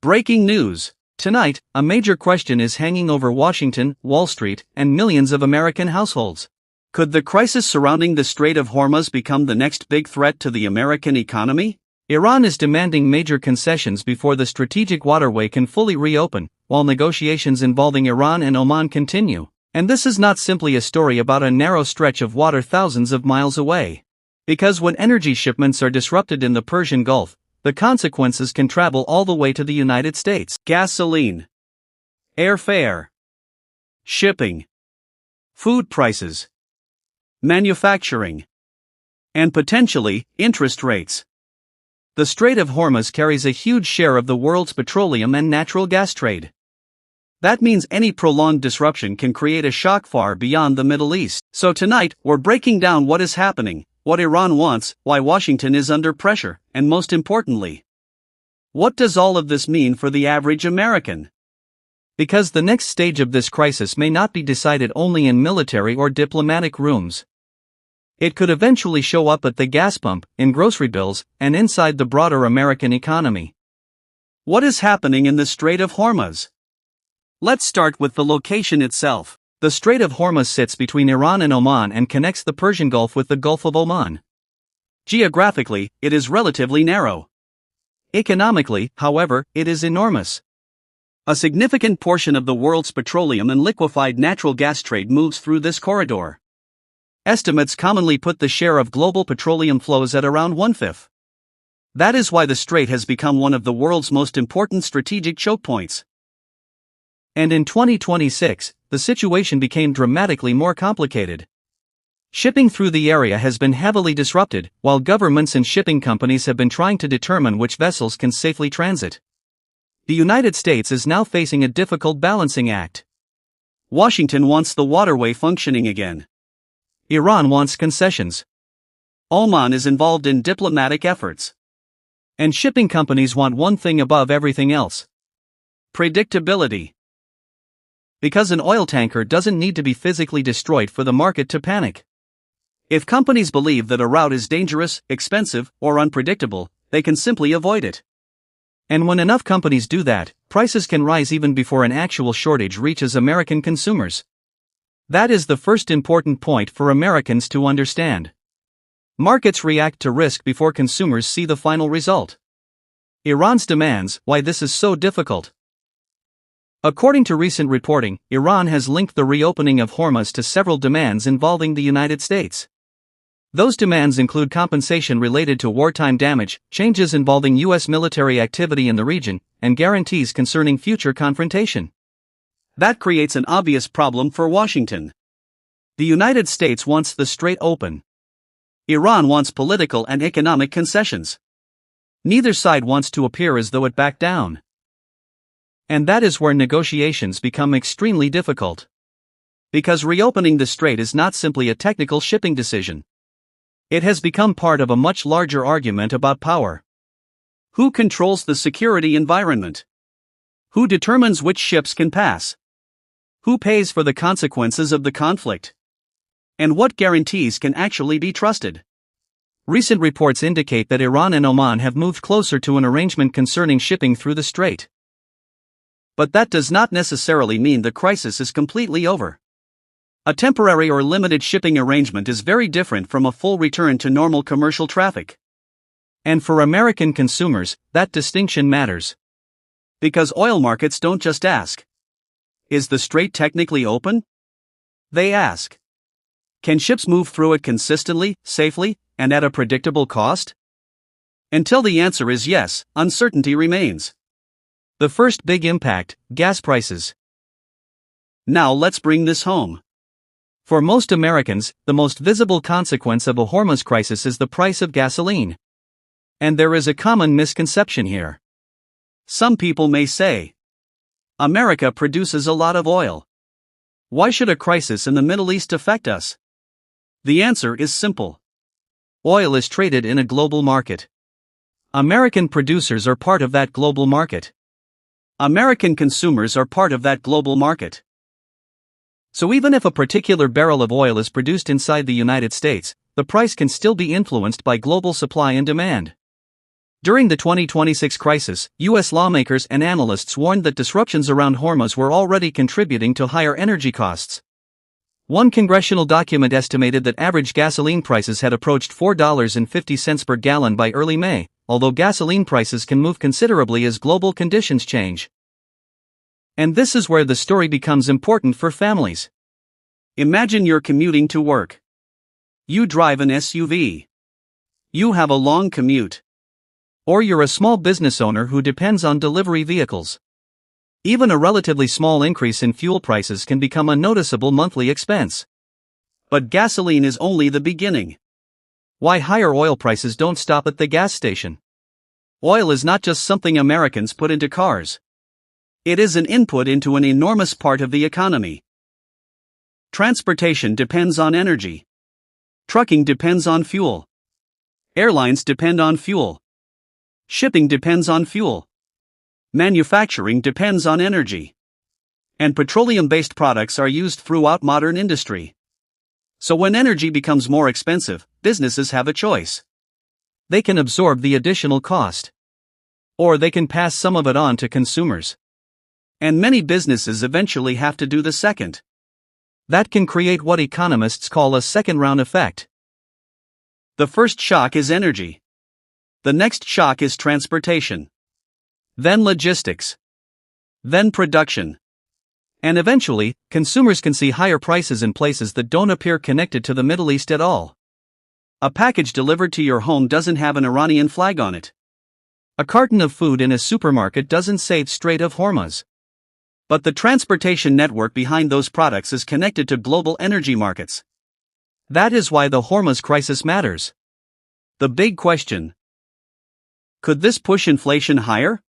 Breaking news. Tonight, a major question is hanging over Washington, Wall Street, and millions of American households. Could the crisis surrounding the Strait of Hormuz become the next big threat to the American economy? Iran is demanding major concessions before the strategic waterway can fully reopen, while negotiations involving Iran and Oman continue. And this is not simply a story about a narrow stretch of water thousands of miles away. Because when energy shipments are disrupted in the Persian Gulf, the consequences can travel all the way to the United States. Gasoline, airfare, shipping, food prices, manufacturing, and potentially, interest rates. The Strait of Hormuz carries a huge share of the world's petroleum and natural gas trade. That means any prolonged disruption can create a shock far beyond the Middle East. So tonight, we're breaking down what is happening, what Iran wants, why Washington is under pressure, and most importantly, what does all of this mean for the average American? Because the next stage of this crisis may not be decided only in military or diplomatic rooms. It could eventually show up at the gas pump, in grocery bills, and inside the broader American economy. What is happening in the Strait of Hormuz? Let's start with the location itself. The Strait of Hormuz sits between Iran and Oman and connects the Persian Gulf with the Gulf of Oman. Geographically, it is relatively narrow. Economically, however, it is enormous. A significant portion of the world's petroleum and liquefied natural gas trade moves through this corridor. Estimates commonly put the share of global petroleum flows at around 1/5. That is why the strait has become one of the world's most important strategic choke points. And in 2026, the situation became dramatically more complicated. Shipping through the area has been heavily disrupted, while governments and shipping companies have been trying to determine which vessels can safely transit. The United States is now facing a difficult balancing act. Washington wants the waterway functioning again. Iran wants concessions. Oman is involved in diplomatic efforts. And shipping companies want one thing above everything else: predictability. Because an oil tanker doesn't need to be physically destroyed for the market to panic. If companies believe that a route is dangerous, expensive, or unpredictable, they can simply avoid it. And when enough companies do that, prices can rise even before an actual shortage reaches American consumers. That is the first important point for Americans to understand. Markets react to risk before consumers see the final result. Iran's demands, why this is so difficult. According to recent reporting, Iran has linked the reopening of Hormuz to several demands involving the United States. Those demands include compensation related to wartime damage, changes involving U.S. military activity in the region, and guarantees concerning future confrontation. That creates an obvious problem for Washington. The United States wants the strait open. Iran wants political and economic concessions. Neither side wants to appear as though it backed down. And that is where negotiations become extremely difficult. Because reopening the strait is not simply a technical shipping decision. It has become part of a much larger argument about power. Who controls the security environment? Who determines which ships can pass? Who pays for the consequences of the conflict? And what guarantees can actually be trusted? Recent reports indicate that Iran and Oman have moved closer to an arrangement concerning shipping through the strait. But that does not necessarily mean the crisis is completely over. A temporary or limited shipping arrangement is very different from a full return to normal commercial traffic. And for American consumers, that distinction matters. Because oil markets don't just ask, "Is the strait technically open?" They ask, "Can ships move through it consistently, safely, and at a predictable cost?" Until the answer is yes, uncertainty remains. The first big impact: gas prices. Now let's bring this home. For most Americans, the most visible consequence of a Hormuz crisis is the price of gasoline. And there is a common misconception here. Some people may say, "America produces a lot of oil. Why should a crisis in the Middle East affect us?" The answer is simple. Oil is traded in a global market. American producers are part of that global market. American consumers are part of that global market. So even if a particular barrel of oil is produced inside the United States, the price can still be influenced by global supply and demand. During the 2026 crisis, U.S. lawmakers and analysts warned that disruptions around Hormuz were already contributing to higher energy costs. One congressional document estimated that average gasoline prices had approached $4.50 per gallon by early May, although gasoline prices can move considerably as global conditions change. And this is where the story becomes important for families. Imagine you're commuting to work. You drive an SUV. You have a long commute. Or you're a small business owner who depends on delivery vehicles. Even a relatively small increase in fuel prices can become a noticeable monthly expense. But gasoline is only the beginning. Why higher oil prices don't stop at the gas station? Oil is not just something Americans put into cars. It is an input into an enormous part of the economy. Transportation depends on energy. Trucking depends on fuel. Airlines depend on fuel. Shipping depends on fuel. Manufacturing depends on energy. And petroleum-based products are used throughout modern industry. So when energy becomes more expensive, businesses have a choice. They can absorb the additional cost. Or they can pass some of it on to consumers. And many businesses eventually have to do the second. That can create what economists call a second-round effect. The first shock is energy. The next shock is transportation. Then logistics. Then production. And eventually, consumers can see higher prices in places that don't appear connected to the Middle East at all. A package delivered to your home doesn't have an Iranian flag on it. A carton of food in a supermarket doesn't say Strait of Hormuz. But the transportation network behind those products is connected to global energy markets. That is why the Hormuz crisis matters. The big question: could this push inflation higher?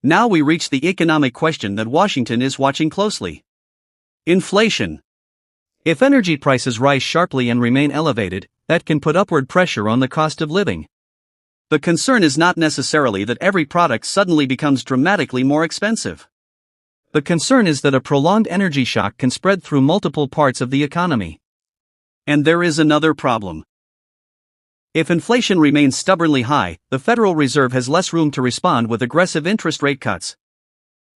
Now we reach the economic question that Washington is watching closely. Inflation. If energy prices rise sharply and remain elevated, that can put upward pressure on the cost of living. The concern is not necessarily that every product suddenly becomes dramatically more expensive. The concern is that a prolonged energy shock can spread through multiple parts of the economy. And there is another problem. If inflation remains stubbornly high, the Federal Reserve has less room to respond with aggressive interest rate cuts.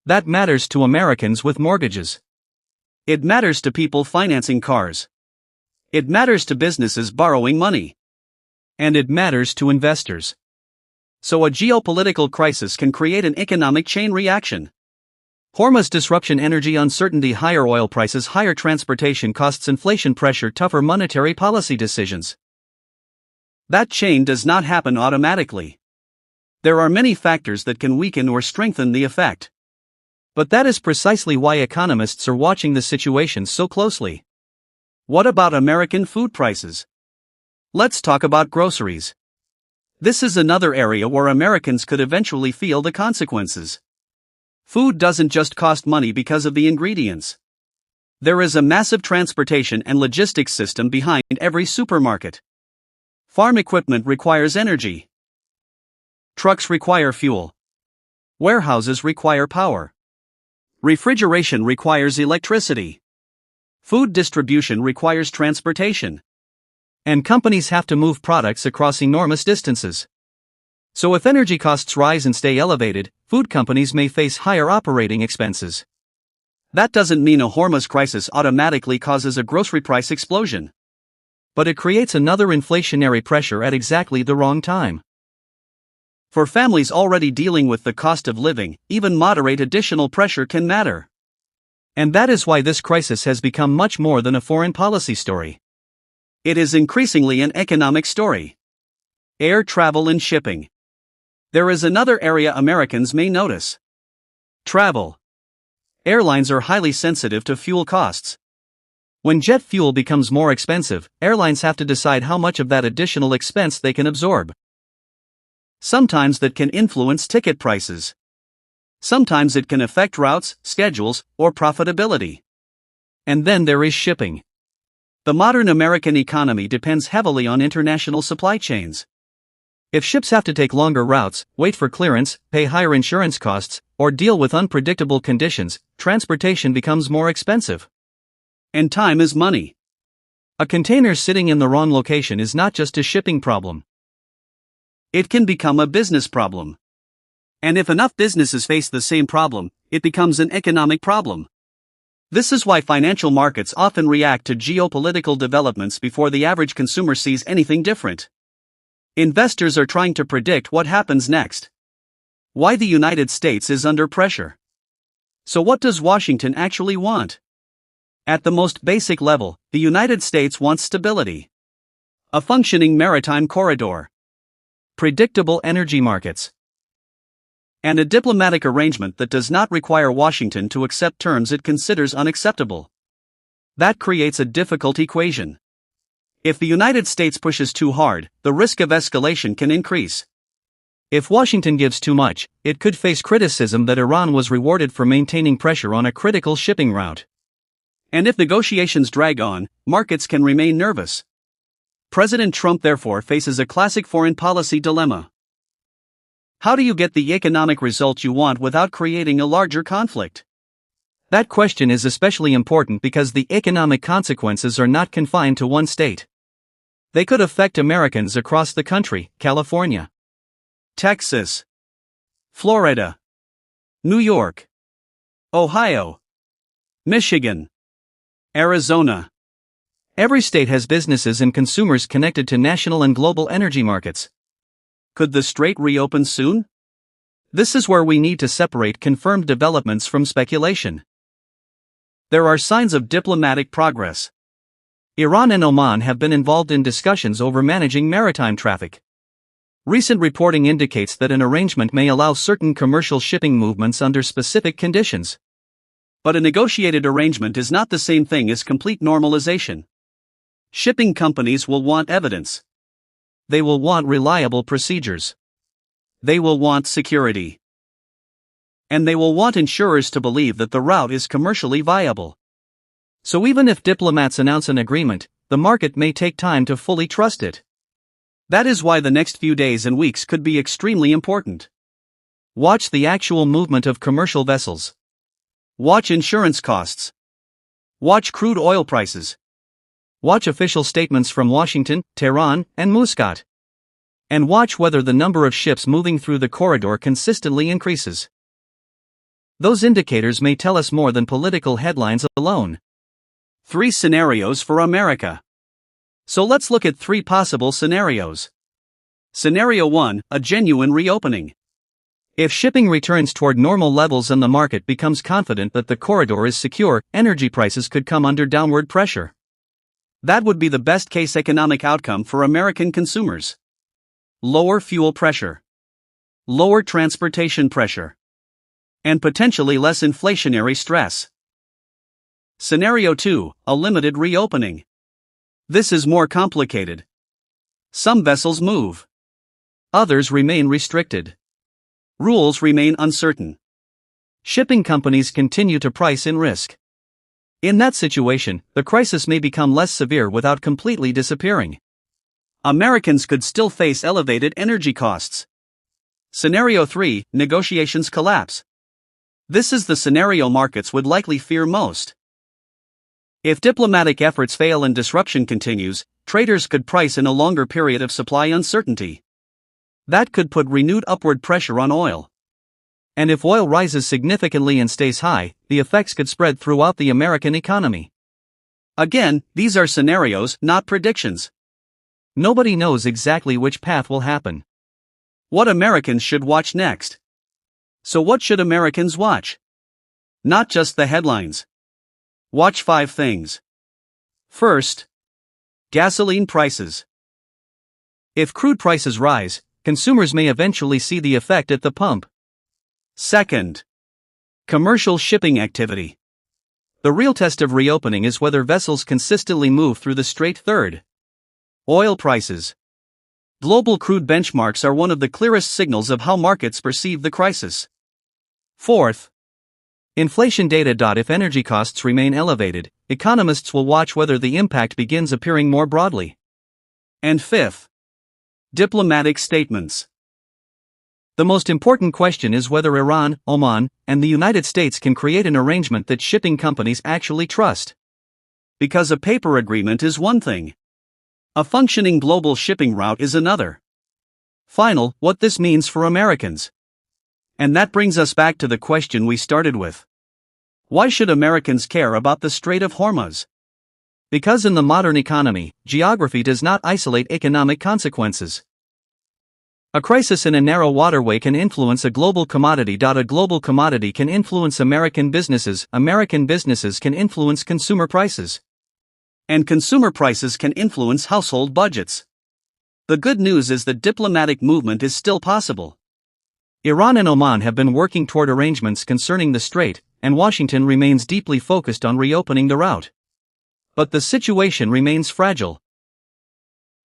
That matters to Americans with mortgages. It matters to people financing cars. It matters to businesses borrowing money. And it matters to investors. So a geopolitical crisis can create an economic chain reaction. Hormuz disruption, energy uncertainty, higher oil prices, higher transportation costs, inflation pressure, tougher monetary policy decisions. That chain does not happen automatically. There are many factors that can weaken or strengthen the effect. But that is precisely why economists are watching the situation so closely. What about American food prices? Let's talk about groceries. This is another area where Americans could eventually feel the consequences. Food doesn't just cost money because of the ingredients. There is a massive transportation and logistics system behind every supermarket. Farm equipment requires energy. Trucks require fuel. Warehouses require power. Refrigeration requires electricity. Food distribution requires transportation. And companies have to move products across enormous distances. So if energy costs rise and stay elevated, food companies may face higher operating expenses. That doesn't mean a Hormuz crisis automatically causes a grocery price explosion. But it creates another inflationary pressure at exactly the wrong time. For families already dealing with the cost of living, even moderate additional pressure can matter. And that is why this crisis has become much more than a foreign policy story. It is increasingly an economic story. Air travel and shipping. There is another area Americans may notice. Travel. Airlines are highly sensitive to fuel costs. When jet fuel becomes more expensive, airlines have to decide how much of that additional expense they can absorb. Sometimes that can influence ticket prices. Sometimes it can affect routes, schedules, or profitability. And then there is shipping. The modern American economy depends heavily on international supply chains. If ships have to take longer routes, wait for clearance, pay higher insurance costs, or deal with unpredictable conditions, transportation becomes more expensive. And time is money. A container sitting in the wrong location is not just a shipping problem. it can become a business problem. And if enough businesses face the same problem, it becomes an economic problem. This is why financial markets often react to geopolitical developments before the average consumer sees anything different. Investors are trying to predict what happens next. Why the United States is under pressure. So what does Washington actually want? At the most basic level, the United States wants stability. A functioning maritime corridor. Predictable energy markets. And a diplomatic arrangement that does not require Washington to accept terms it considers unacceptable. That creates a difficult equation. If the United States pushes too hard, the risk of escalation can increase. If Washington gives too much, it could face criticism that Iran was rewarded for maintaining pressure on a critical shipping route. And if negotiations drag on, markets can remain nervous. President Trump therefore faces a classic foreign policy dilemma. How do you get the economic result you want without creating a larger conflict? That question is especially important because the economic consequences are not confined to one state. They could affect Americans across the country: California, Texas, Florida, New York, Ohio, Michigan, Arizona. Every state has businesses and consumers connected to national and global energy markets. Could the strait reopen soon? This is where we need to separate confirmed developments from speculation. There are signs of diplomatic progress. Iran and Oman have been involved in discussions over managing maritime traffic. Recent reporting indicates that an arrangement may allow certain commercial shipping movements under specific conditions. But a negotiated arrangement is not the same thing as complete normalization. Shipping companies will want evidence. They will want reliable procedures. They will want security. And they will want insurers to believe that the route is commercially viable. So even if diplomats announce an agreement, the market may take time to fully trust it. That is why the next few days and weeks could be extremely important. Watch the actual movement of commercial vessels. Watch insurance costs. Watch crude oil prices. Watch official statements from Washington, Tehran, and Muscat. And watch whether the number of ships moving through the corridor consistently increases. Those indicators may tell us more than political headlines alone. 3 scenarios for America. So let's look at 3 possible scenarios. Scenario 1, a genuine reopening. If shipping returns toward normal levels and the market becomes confident that the corridor is secure, energy prices could come under downward pressure. That would be the best-case economic outcome for American consumers. Lower fuel pressure. Lower transportation pressure. And potentially less inflationary stress. Scenario 2, a limited reopening. This is more complicated. Some vessels move. Others remain restricted. Rules remain uncertain. Shipping companies continue to price in risk. In that situation, the crisis may become less severe without completely disappearing. Americans could still face elevated energy costs. Scenario 3, negotiations collapse. This is the scenario markets would likely fear most. If diplomatic efforts fail and disruption continues, traders could price in a longer period of supply uncertainty. That could put renewed upward pressure on oil. And if oil rises significantly and stays high, the effects could spread throughout the American economy. Again, these are scenarios, not predictions. Nobody knows exactly which path will happen. What Americans should watch next. So what should Americans watch? Not just the headlines. Watch 5 things. First, gasoline prices. If crude prices rise, consumers may eventually see the effect at the pump. Second, commercial shipping activity. The real test of reopening is whether vessels consistently move through the strait. Third, oil prices. Global crude benchmarks are one of the clearest signals of how markets perceive the crisis. Fourth, inflation data. If energy costs remain elevated, economists will watch whether the impact begins appearing more broadly. And fifth, diplomatic statements. The most important question is whether Iran, Oman, and the United States can create an arrangement that shipping companies actually trust. Because a paper agreement is one thing. A functioning global shipping route is another. Final, what this means for Americans. And that brings us back to the question we started with. Why should Americans care about the Strait of Hormuz? Because in the modern economy, geography does not isolate economic consequences. A crisis in a narrow waterway can influence a global commodity. A global commodity can influence American businesses can influence consumer prices. And consumer prices can influence household budgets. The good news is that diplomatic movement is still possible. Iran and Oman have been working toward arrangements concerning the strait, and Washington remains deeply focused on reopening the route. But the situation remains fragile.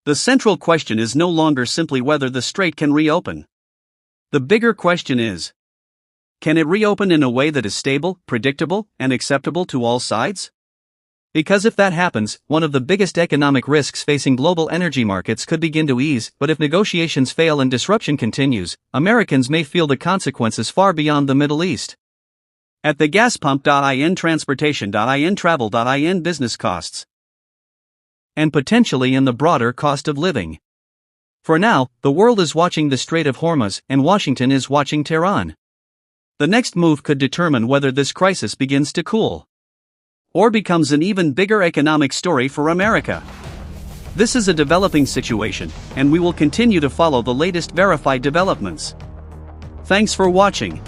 The central question is no longer simply whether the strait can reopen. The bigger question is, can it reopen in a way that is stable, predictable, and acceptable to all sides? Because if that happens, one of the biggest economic risks facing global energy markets could begin to ease. But if negotiations fail and disruption continues, Americans may feel the consequences far beyond the Middle East. At the gas pump.in, transportation.in, travel.in, business costs. And potentially in the broader cost of living. For now, the world is watching the Strait of Hormuz, and Washington is watching Tehran. The next move could determine whether this crisis begins to cool, or becomes an even bigger economic story for America. This is a developing situation, and we will continue to follow the latest verified developments. Thanks for watching.